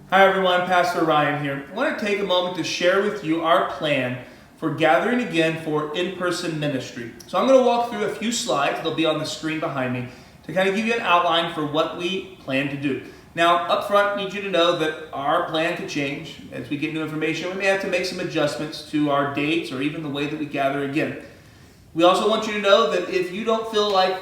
Hi everyone, Pastor Ryan here. I want to take a moment to share with you our plan for gathering again for in-person ministry. So I'm going to walk through a few slides, they'll be on the screen behind me, to kind of give you an outline for what we plan to do. Now, up front, I need you to know that our plan could change. As we get new information, we may have to make some adjustments to our dates or even the way that we gather again. We also want you to know that if you don't feel like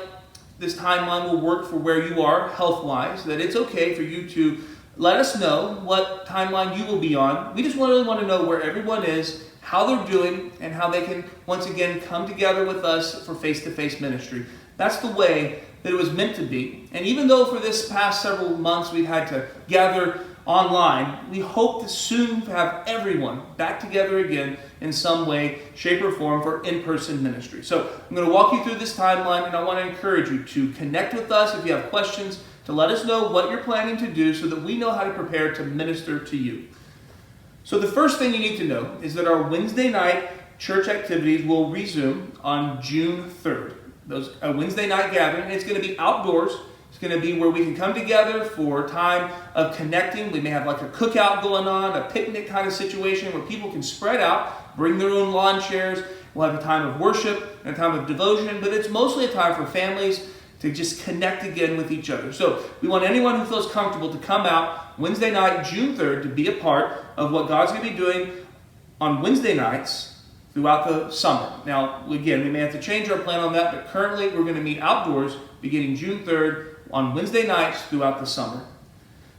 this timeline will work for where you are health-wise, that it's okay for you to let us know what timeline you will be on. We just really want to know where everyone is, how they're doing, and how they can once again come together with us for face-to-face ministry. That's the way that it was meant to be. And even though for this past several months we've had to gather online, we hope to soon have everyone back together again in some way, shape, or form for in-person ministry. So I'm going to walk you through this timeline, and I want to encourage you to connect with us if you have questions, to let us know what you're planning to do so that we know how to prepare to minister to you. So the first thing you need to know is that our Wednesday night church activities will resume on June 3rd. Those Wednesday night gathering, it's going to be outdoors. It's going to be where we can come together for time of connecting. We may have like a cookout going on, a picnic kind of situation where people can spread out, bring their own lawn chairs. We'll have a time of worship and a time of devotion, but it's mostly a time for families to just connect again with each other. So we want anyone who feels comfortable to come out Wednesday night, June 3rd, to be a part of what God's going to be doing on Wednesday nights throughout the summer. Now, again, we may have to change our plan on that, but currently we're going to meet outdoors beginning June 3rd on Wednesday nights throughout the summer.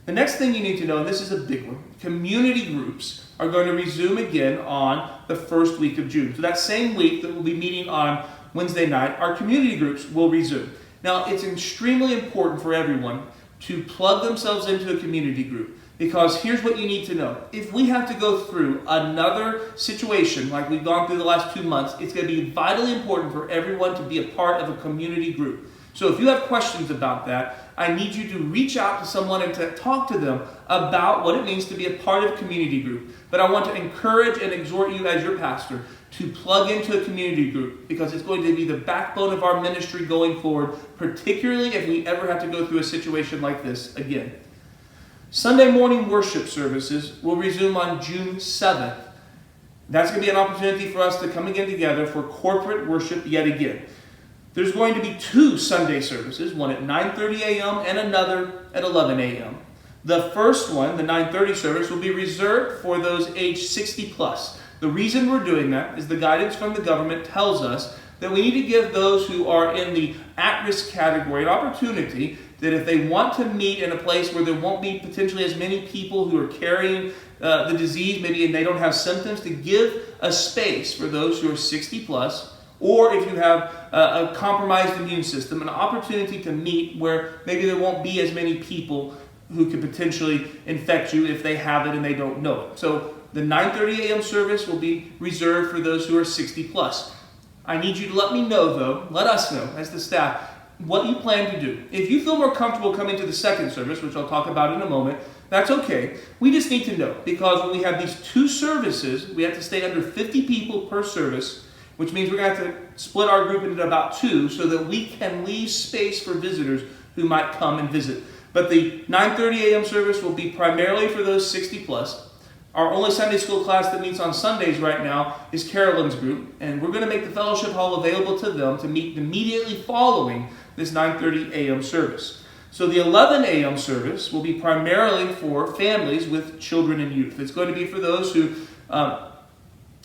The next thing you need to know, and this is a big one, community groups are going to resume again on the first week of June. So that same week that we'll be meeting on Wednesday night, our community groups will resume. Now, it's extremely important for everyone to plug themselves into a community group, because here's what you need to know. If we have to go through another situation like we've gone through the last 2 months, it's going to be vitally important for everyone to be a part of a community group. So if you have questions about that, I need you to reach out to someone and to talk to them about what it means to be a part of a community group. But I want to encourage and exhort you as your pastor to plug into a community group, because it's going to be the backbone of our ministry going forward, particularly if we ever have to go through a situation like this again. Sunday morning worship services will resume on June 7th. That's going to be an opportunity for us to come again together for corporate worship yet again. There's going to be 2 Sunday services, one at 9:30 a.m. and another at 11 a.m. The first one, the 9:30 service, will be reserved for those aged 60 plus. The reason we're doing that is the guidance from the government tells us that we need to give those who are in the at-risk category an opportunity that if they want to meet in a place where there won't be potentially as many people who are carrying the disease, maybe and they don't have symptoms, to give a space for those who are 60 plus, or if you have a compromised immune system, an opportunity to meet where maybe there won't be as many people who could potentially infect you if they have it and they don't know it. So the 9:30 a.m. service will be reserved for those who are 60 plus. I need you to let me know, though, let us know as the staff, what you plan to do. If you feel more comfortable coming to the second service, which I'll talk about in a moment, that's okay. We just need to know, because when we have these 2 services, we have to stay under 50 people per service, which means we're going to have to split our group into about 2 so that we can leave space for visitors who might come and visit. But the 9:30 a.m. service will be primarily for those 60 plus. Our only Sunday school class that meets on Sundays right now is Carolyn's group, and we're going to make the fellowship hall available to them to meet immediately following this 9:30 a.m. service. So the 11 a.m. service will be primarily for families with children and youth. It's going to be for those who,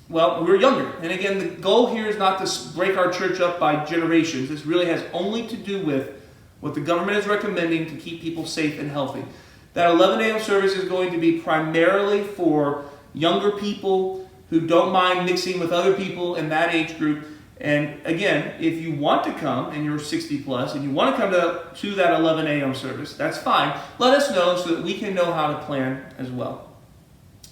we're younger. And again, the goal here is not to break our church up by generations. This really has only to do with what the government is recommending to keep people safe and healthy. That 11 a.m. service is going to be primarily for younger people who don't mind mixing with other people in that age group. And again, if you want to come and you're 60 plus and you want to come to that 11 a.m. service, that's fine. Let us know so that we can know how to plan as well.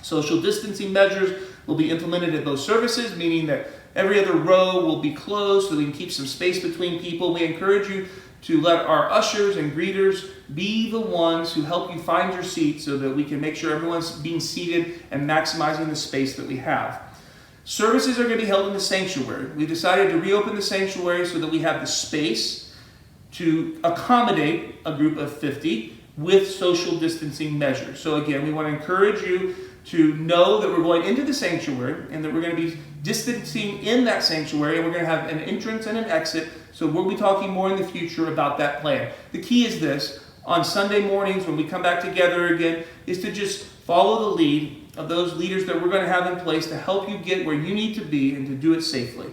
Social distancing measures will be implemented at those services, meaning that every other row will be closed so we can keep some space between people. We encourage you to let our ushers and greeters be the ones who help you find your seat so that we can make sure everyone's being seated and maximizing the space that we have. Services are going to be held in the sanctuary. We decided to reopen the sanctuary so that we have the space to accommodate a group of 50 with social distancing measures. So again, we want to encourage you to know that we're going into the sanctuary and that we're going to be distancing in that sanctuary, and we're going to have an entrance and an exit. So we'll be talking more in the future about that plan. The key is this: on Sunday mornings when we come back together again, is to just follow the lead of those leaders that we're going to have in place to help you get where you need to be and to do it safely.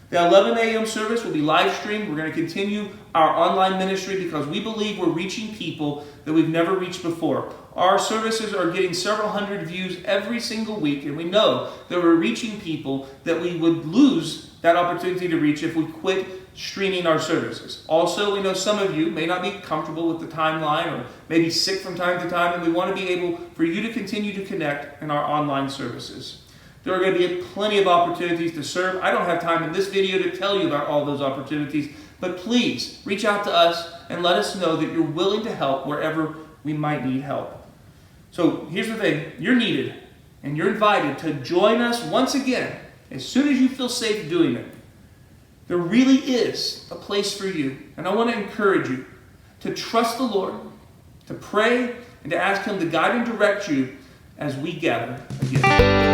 The 11 a.m. service will be live streamed. We're going to continue our online ministry because we believe we're reaching people that we've never reached before. Our services are getting several hundred views every single week, and we know that we're reaching people that we would lose that opportunity to reach if we quit streaming our services. Also, we know some of you may not be comfortable with the timeline or maybe sick from time to time, and we want to be able for you to continue to connect in our online services. There are going to be plenty of opportunities to serve. I don't have time in this video to tell you about all those opportunities, but please reach out to us and let us know that you're willing to help wherever we might need help. So here's the thing: you're needed and you're invited to join us once again as soon as you feel safe doing it. There really is a place for you, and I want to encourage you to trust the Lord, to pray, and to ask Him to guide and direct you as we gather again.